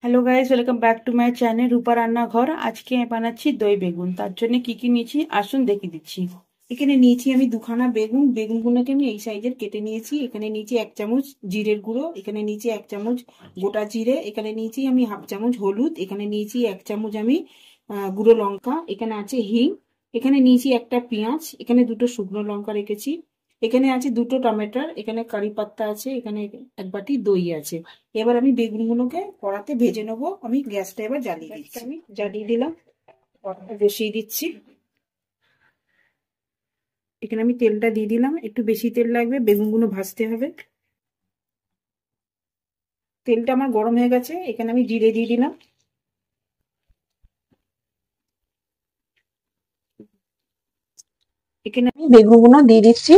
Hello guys, welcome back to my channel Rupa রান্নাঘর। আজকে আমি বানাচ্ছি দই বেগুন। তার জন্য কি কি নিয়েছি আসুন দেখিয়ে দিচ্ছি। এখানে নিয়েছি আমি দুখানা বেগুন। বেগুনগুলোকে আমি এই সাইজের কেটে নিয়েছি। এখানে নিয়েছি 1 চামচ জিরের গুঁড়ো, এখানে নিয়েছি 1 চামচ গোটা জিরে, এখানে নিয়েছি আমি হাফ চামচ হলুদ, এখানে নিয়েছি 1 চামচ আমি গুঁড়ো লঙ্কা, এখানে আছে হিং, এখানে নিয়েছি একটা পেঁয়াজ, এখানে দুটো শুকনো লঙ্কা রেখেছি, এখানে আছে দুটো টমেটোর, এখানে কারি পাত্তা আছে, এখানে 1 বাটি দই আছে। এবার আমি বেগুনগুলোকে কড়াতে ভেজে নেবো। আমি গ্যাসটা এবার জ্বালিয়ে দিচ্ছি। আমি জ্বালিয়ে দিলাম, কড়াটা বসিয়ে দিচ্ছি। এখানে আমি তেলটা দিয়ে দিলাম, একটু বেশি তেল লাগবে, বেগুনগুলো ভাজতে হবে। তেলটা আমার গরম হয়ে গেছে, এখানে আমি জিরে দিয়ে দিলাম। এখানে আমি বেগুনগুলো দিয়ে দিচ্ছি।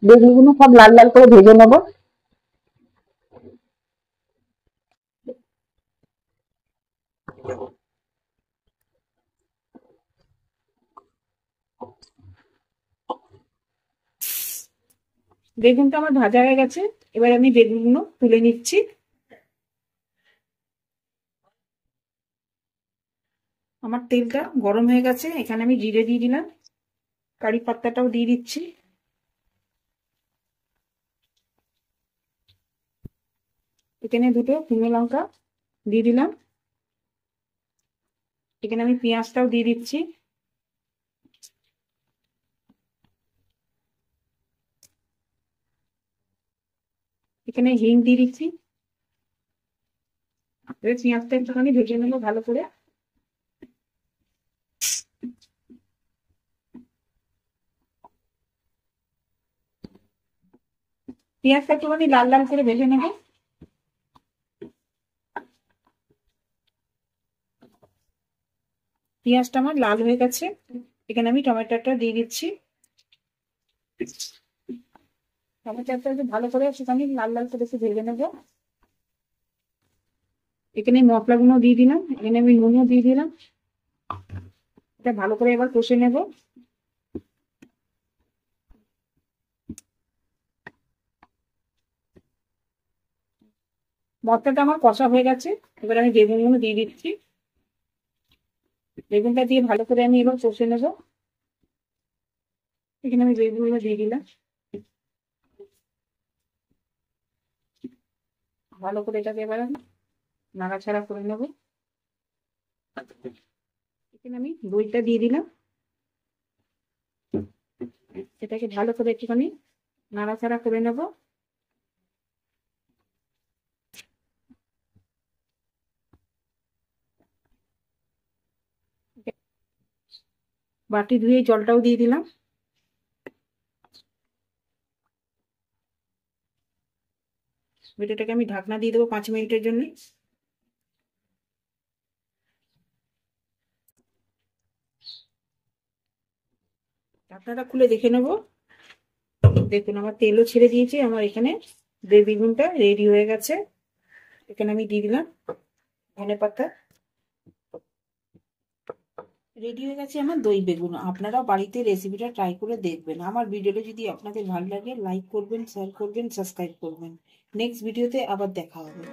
বেগুনগুলো সব লাল লাল করে ভেজে নেবো। বেগুনটা আমার ভাজা হয়ে গেছে, এবার আমি বেগুনগুলো তুলে নিচ্ছি। আমার তেলটা গরম হয়ে গেছে, এখানে আমি জিরে দিয়ে দিলাম, কারি পাত্তাটাও দিয়ে দিচ্ছি। এখানে দুটো শুকনো লঙ্কা দিয়ে দিলাম, এখানে আমি পেঁয়াজটাও দিয়ে দিচ্ছি। এখানে হিং দিয়ে দিচ্ছি। এবার পেঁয়াজটা একটুখানি ভেজে নেবো ভালো করে। পেঁয়াজটা একটুখানি লাল লাল করে ভেজে নেবো। পেঁয়াজটা আমার লাল হয়ে গেছে, এখানে আমি টমেটোটা দিয়ে দিচ্ছি। টমেটোটা একটু ভালো করে সেখানে লাল লাল করে একটু ভেজে নেবো। এখানে মশলাগুলো দিয়ে দিলাম, এখানে আমি নুনও দিয়ে দিলাম। এটা ভালো করে এবার কষে নেব। মশলাটা আমার কষা হয়ে গেছে, এবার আমি বেগুনগুলো দিয়ে দিচ্ছি। বেগুনটা দিয়ে ভালো করে আমি এবার কষে নেব। এখানে আমি বেগুনগুলো দিয়ে দিলাম, ভালো করে এটাকে এবার আমি নাড়াচাড়া করে নেব। এখানে আমি দইটা দিয়ে দিলাম, এটাকে ভালো করে একটুখানি নাড়াচাড়া করে নেব। বাটি ধুয়ে জলটাও দিয়ে দিলাম। এটাকে আমি ঢাকনা দিয়ে দেবো 5 মিনিটের জন্য। ঢাকনাটা খুলে দেখে নেব। দেখুন আমার তেলও ছেড়ে দিয়েছে, আমার এখানে দই বেগুনটা রেডি হয়ে গেছে। এখানে আমি দিয়ে দিলাম ধনেপাতা। রেডি হয়ে গেছে আমার দই বেগুন। আপনারাও বাড়িতে রেসিপিটা ট্রাই করে দেখবেন। আমার ভিডিওটা যদি আপনাদের ভালো লাগে লাইক করবেন, শেয়ার করবেন, সাবস্ক্রাইব করবেন। নেক্সট ভিডিওতে আবার দেখা হবে।